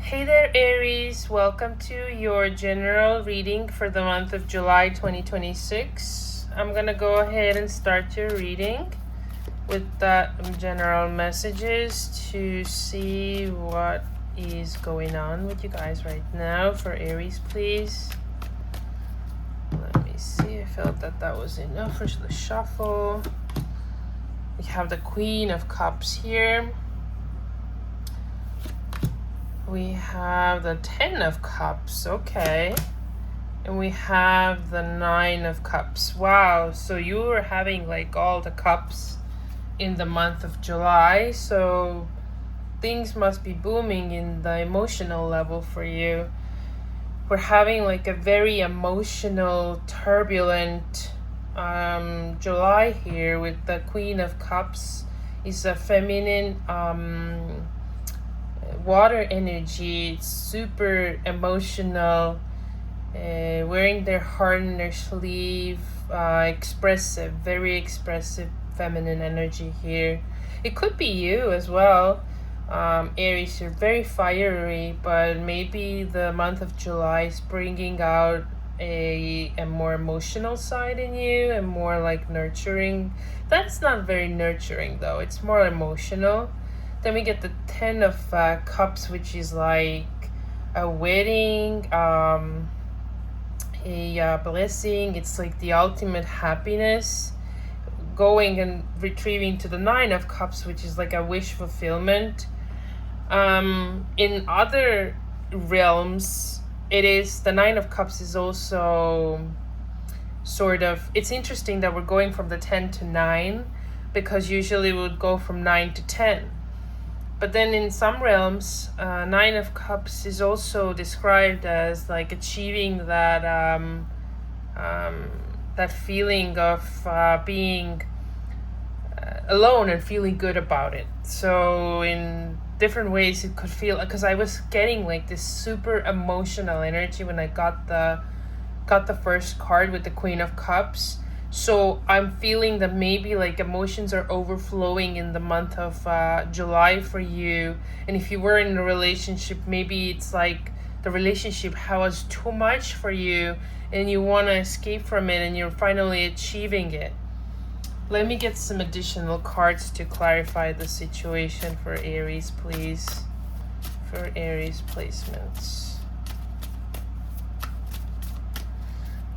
Hey there, Aries. Welcome to your general reading for the month of July 2026. I'm going to go ahead and start your reading with the general messages to see what is going on with you guys right now. For Aries, please. Let me see. I felt that was enough for the shuffle. We have the Queen of Cups here. We have the 10 of Cups, okay. And we have the 9 of Cups. Wow, so you were having like all the cups in the month of July. So things must be booming in the emotional level for you. We're having like a very emotional, turbulent July here with the Queen of Cups. It's a feminine water energy. It's super emotional, wearing their heart in their sleeve, expressive, very expressive feminine energy here. It could be you as well, Aries. You're very fiery, but maybe the month of July is bringing out a more emotional side in you and more like nurturing. That's not very nurturing though, it's more emotional. Then we get the 10 of Cups, which is like a wedding, a blessing. It's like the ultimate happiness. Going and retrieving to the 9 of Cups, which is like a wish fulfillment. In other realms, it is the 9 of Cups is also sort of, it's interesting that we're going from the 10 to 9, because usually we would go from 9 to 10. But then in some realms, 9 of Cups is also described as like achieving that that feeling of being alone and feeling good about it. So in different ways it could feel, because I was getting like this super emotional energy when I got the first card with the Queen of Cups. So I'm feeling that maybe like emotions are overflowing in the month of July for you. And if you were in a relationship, maybe it's like the relationship was too much for you and you want to escape from it and you're finally achieving it. Let me get some additional cards to clarify the situation for Aries, please. For Aries placements.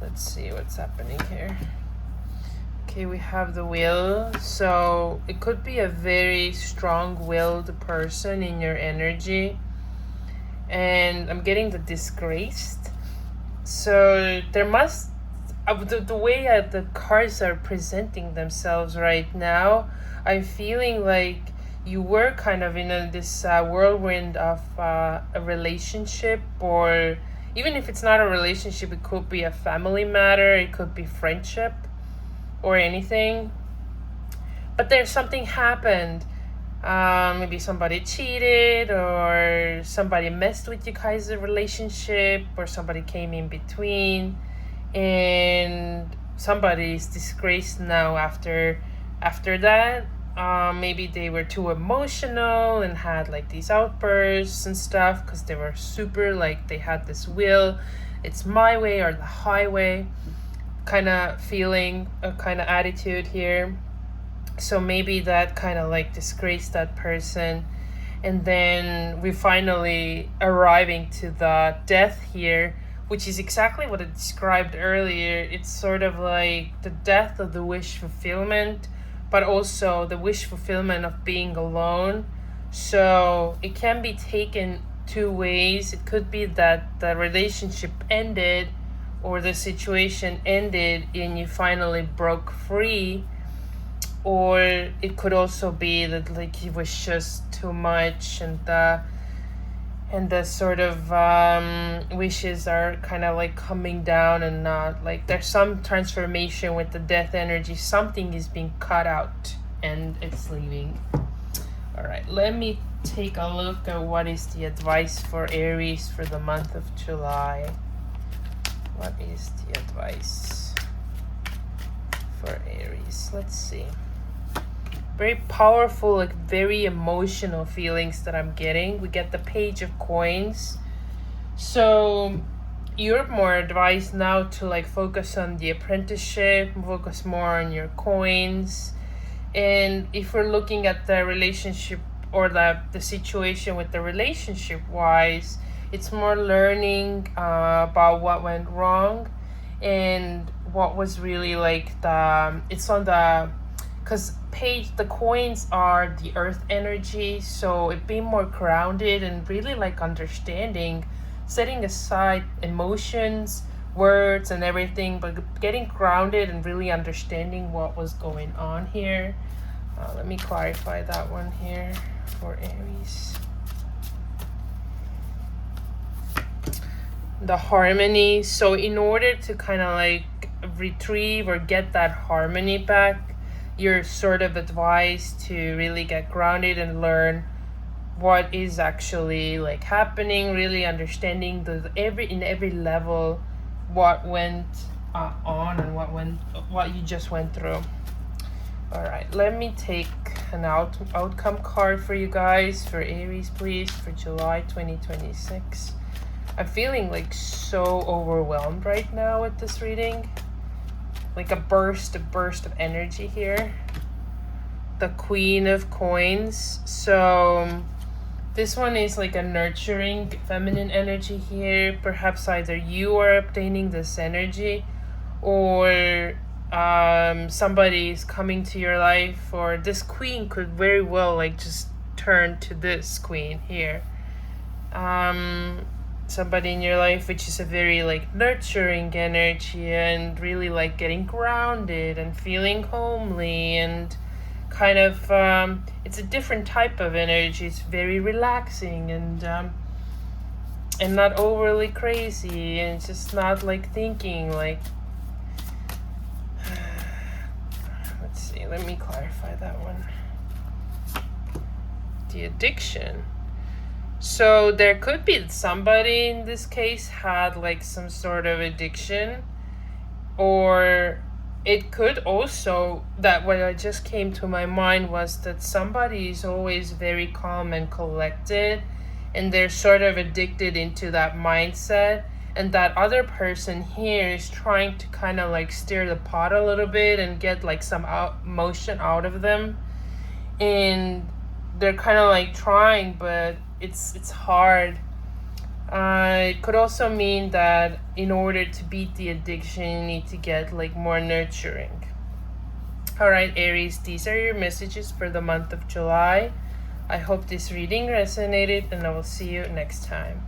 Let's see what's happening here. Okay, we have the Will. So it could be a very strong-willed person in your energy. And I'm getting the Disgraced. So there must, the way the cards are presenting themselves right now, I'm feeling like you were kind of in this whirlwind of a relationship, or even if it's not a relationship, it could be a family matter, it could be friendship or anything. But there's something happened. Maybe somebody cheated, or somebody messed with you guys' relationship, or somebody came in between, and somebody is disgraced now after that. Maybe they were too emotional and had like these outbursts and stuff because they were super, like they had this will, it's my way or the highway kind of feeling, a kind of attitude here. So maybe that kind of like disgraced that person. And then we finally arriving to the Death here, which is exactly what I described earlier. It's sort of like the death of the wish fulfillment, but also the wish fulfillment of being alone. So it can be taken two ways. It could be that the relationship ended, or the situation ended and you finally broke free, or it could also be that like it was just too much, and the sort of wishes are kind of like coming down, and not like there's some transformation with the Death energy. Something is being cut out and it's leaving. All right, let me take a look at what is the advice for Aries for the month of July. What is the advice for Aries? Let's see. very powerful, like very emotional feelings that I'm getting. We get the Page of Coins. So you're more advised now to like focus on the apprenticeship, focus more on your coins. And if we're looking at the relationship or the situation with the relationship wise, it's more learning about what went wrong and what was really like it's on the, because the coins are the earth energy, so it being more grounded and really like understanding, setting aside emotions, words and everything, but getting grounded and really understanding what was going on here. Let me clarify that one here for Aries. The harmony. So in order to kind of like retrieve or get that harmony back, you're sort of advised to really get grounded and learn what is actually like happening, really understanding in every level what went on and what you just went through. All right, let me take an outcome card for you guys for Aries, please, for July 2026. I'm feeling like so overwhelmed right now with this reading. Like a burst of energy here. The Queen of Coins. So this one is like a nurturing feminine energy here. Perhaps either you are obtaining this energy or somebody is coming to your life, or this queen could very well like just turn to this queen here. Somebody in your life which is a very like nurturing energy and really like getting grounded and feeling homely and kind of it's a different type of energy. It's very relaxing and not overly crazy, and it's just not like thinking like let's see, let me clarify that one. The addiction. So there could be somebody in this case had like some sort of addiction, or it could also, that what I just came to my mind was that somebody is always very calm and collected and they're sort of addicted into that mindset, and that other person here is trying to kind of like stir the pot a little bit and get like some emotion out of them, and they're kind of like trying, but it's hard. It could also mean that in order to beat the addiction, you need to get like more nurturing. All right, Aries, these are your messages for the month of July. I hope this reading resonated, and I will see you next time.